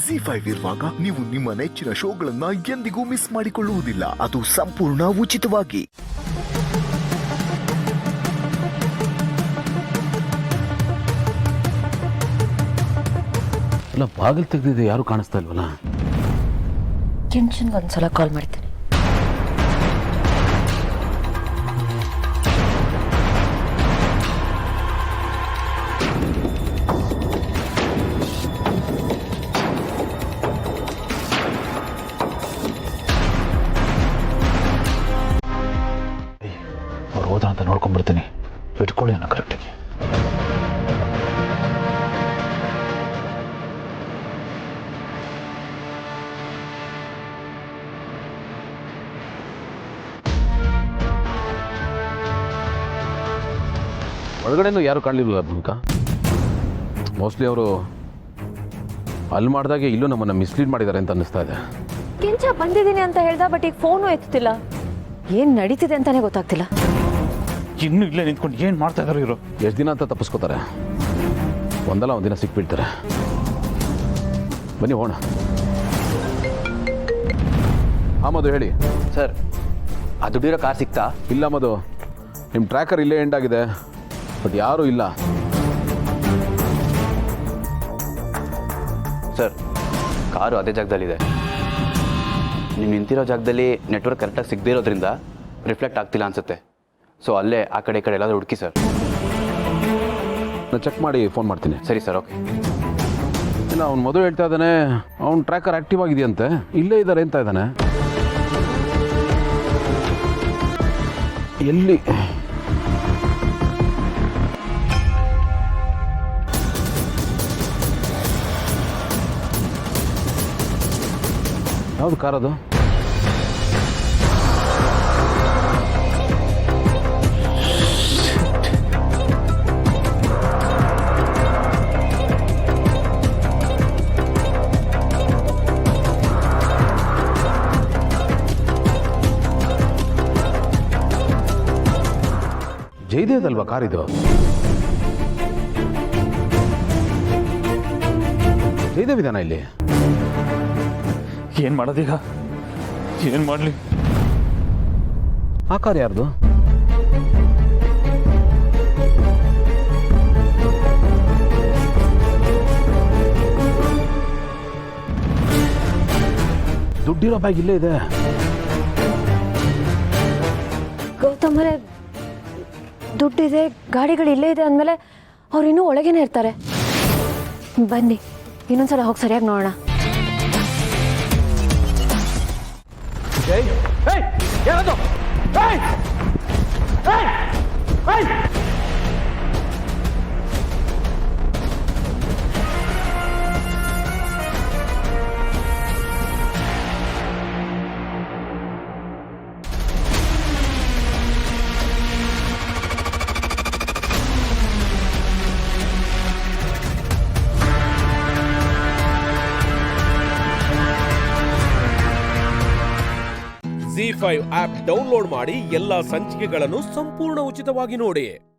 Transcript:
ZEE5 ಇರುವಾಗ ನೀವು ನಿಮ್ಮ ನೆಚ್ಚಿನ ಶೋಗಳನ್ನ ಎಂದಿಗೂ ಮಿಸ್ ಮಾಡಿಕೊಳ್ಳುವುದಿಲ್ಲ. ಅದು ಸಂಪೂರ್ಣ ಉಚಿತವಾಗಿ. ಅಲ್ಲ, ಬಾಗಿಲು ತೆಗೆದಿದೆ, ಯಾರು ಕಾಣಿಸ್ತಾ ಇಲ್ವಲ್ಲ. ಕಿಂಚನ್ ಒಂದ್ಸಲ ಕಾಲ್ ಮಾಡ್ತೀನಿ. ಅವ್ರು ಹೋದ ಅಂತ ನೋಡ್ಕೊಂಡ್ಬಿಡ್ತೀನಿ. ಇಟ್ಕೊಳ್ಳಿ ಅನ್ನೋ ಕರೆಕ್ಟಾಗಿ. ಒಳಗಡೆನೂ ಯಾರು ಕಾಣಲಿಲ್ಲ ಭೂಮಿಕಾ. ಮೋಸ್ಟ್ಲಿ ಅವರು ಅಲ್ಲಿ ಮಾಡಿದಾಗೆ ಇಲ್ಲೂ ನಮ್ಮನ್ನು ಮಿಸ್ಲೀಡ್ ಮಾಡಿದ್ದಾರೆ ಅಂತ ಅನ್ನಿಸ್ತಾ ಇದೆ. ಕಿಂಚ ಬಂದಿದ್ದೀನಿ ಅಂತ ಹೇಳ್ದ, ಬಟ್ ಈಗ ಫೋನು ಎತ್ತುತ್ತಿಲ್ಲ. ಏನ್ ನಡೀತಿದೆ ಅಂತಾನೆ ಗೊತ್ತಾಗ್ತಿಲ್ಲ. ಇನ್ನು ಇಲ್ಲೇ ನಿಂತ್ಕೊಂಡು ಏನು ಮಾಡ್ತಾ ಇದಾರೆ ಇವರು? ಎಷ್ಟು ದಿನ ಅಂತ ತಪ್ಪಿಸ್ಕೋತಾರೆ? ಒಂದಲ್ಲ ಒಂದಿನ ಸಿಕ್ಬಿಡ್ತಾರೆ. ಬನ್ನಿ ಹೋಣ. ಮಧು ಹೇಳಿ. ಸರ್, ಆ ದುಡ್ಡಿರೋ ಕಾರ್ ಸಿಕ್ತಾ? ಇಲ್ಲ ಮಧು, ನಿಮ್ಮ ಟ್ರ್ಯಾಕರ್ ಇಲ್ಲೇ ಎಂಡ್ ಆಗಿದೆ, ಬಟ್ ಯಾರೂ ಇಲ್ಲ. ಸರ್, ಕಾರು ಅದೇ ಜಾಗದಲ್ಲಿದೆ. ನೀವು ನಿಂತಿರೋ ಜಾಗದಲ್ಲಿ ನೆಟ್ವರ್ಕ್ ಕರೆಕ್ಟಾಗಿ ಸಿಗದೇ ಇರೋದ್ರಿಂದ ರಿಫ್ಲೆಕ್ಟ್ ಆಗ್ತಿಲ್ಲ ಅನಿಸುತ್ತೆ. ಸೊ ಅಲ್ಲೇ ಆ ಕಡೆ ಈ ಕಡೆ ಎಲ್ಲಾದರೂ ಹುಡುಕಿ ಸರ್. ನಾನು ಚೆಕ್ ಮಾಡಿ ಫೋನ್ ಮಾಡ್ತೀನಿ. ಸರಿ ಸರ್, ಓಕೆ. ಇಲ್ಲ, ಅವ್ನು ಮಧು ಹೇಳ್ತಾ ಇದ್ದಾನೆ ಅವ್ನು ಟ್ರ್ಯಾಕರ್ ಆ್ಯಕ್ಟಿವ್ ಆಗಿದೆಯಂತೆ, ಇಲ್ಲೇ ಇದ್ದಾರೆ ಅಂತ ಇದ್ದಾನೆ. ಎಲ್ಲಿ? ಯಾವುದು ಕಾರ್ ಅದು? ಜಯದೇವ್ದಲ್ವಾ ಕಾರ್ ಇದು? ಜಯದೇವ್ ಇದಾನ ಇಲ್ಲಿ? ಏನು ಮಾಡೋದೀಗ? ಏನು ಮಾಡಲಿ? ಆ ಕಾರ್ ಯಾರ್ದು? ದುಡ್ಡಿರೋ ಬ್ಯಾಗ್ ಇಲ್ಲೇ ಇದೆ. ಗೌತಮರೇ, ದುಡ್ಡಿದೆ, ಗಾಡಿಗಳು ಇಲ್ಲೇ ಇದೆ ಅಂದಮೇಲೆ ಅವ್ರು ಇನ್ನೂ ಒಳಗೇನೆ ಇರ್ತಾರೆ. ಬನ್ನಿ, ಇನ್ನೊಂದ್ಸಲ ಹೋಗಿ ಸರಿಯಾಗಿ ನೋಡೋಣ. ಯಾರದು? ZEE5 ಆಪ್ ಡೌನ್ಲೋಡ್ ಮಾಡಿ ಎಲ್ಲಾ ಸಂಚಿಕೆಗಳನ್ನು ಸಂಪೂರ್ಣ ಉಚಿತವಾಗಿ ನೋಡಿ.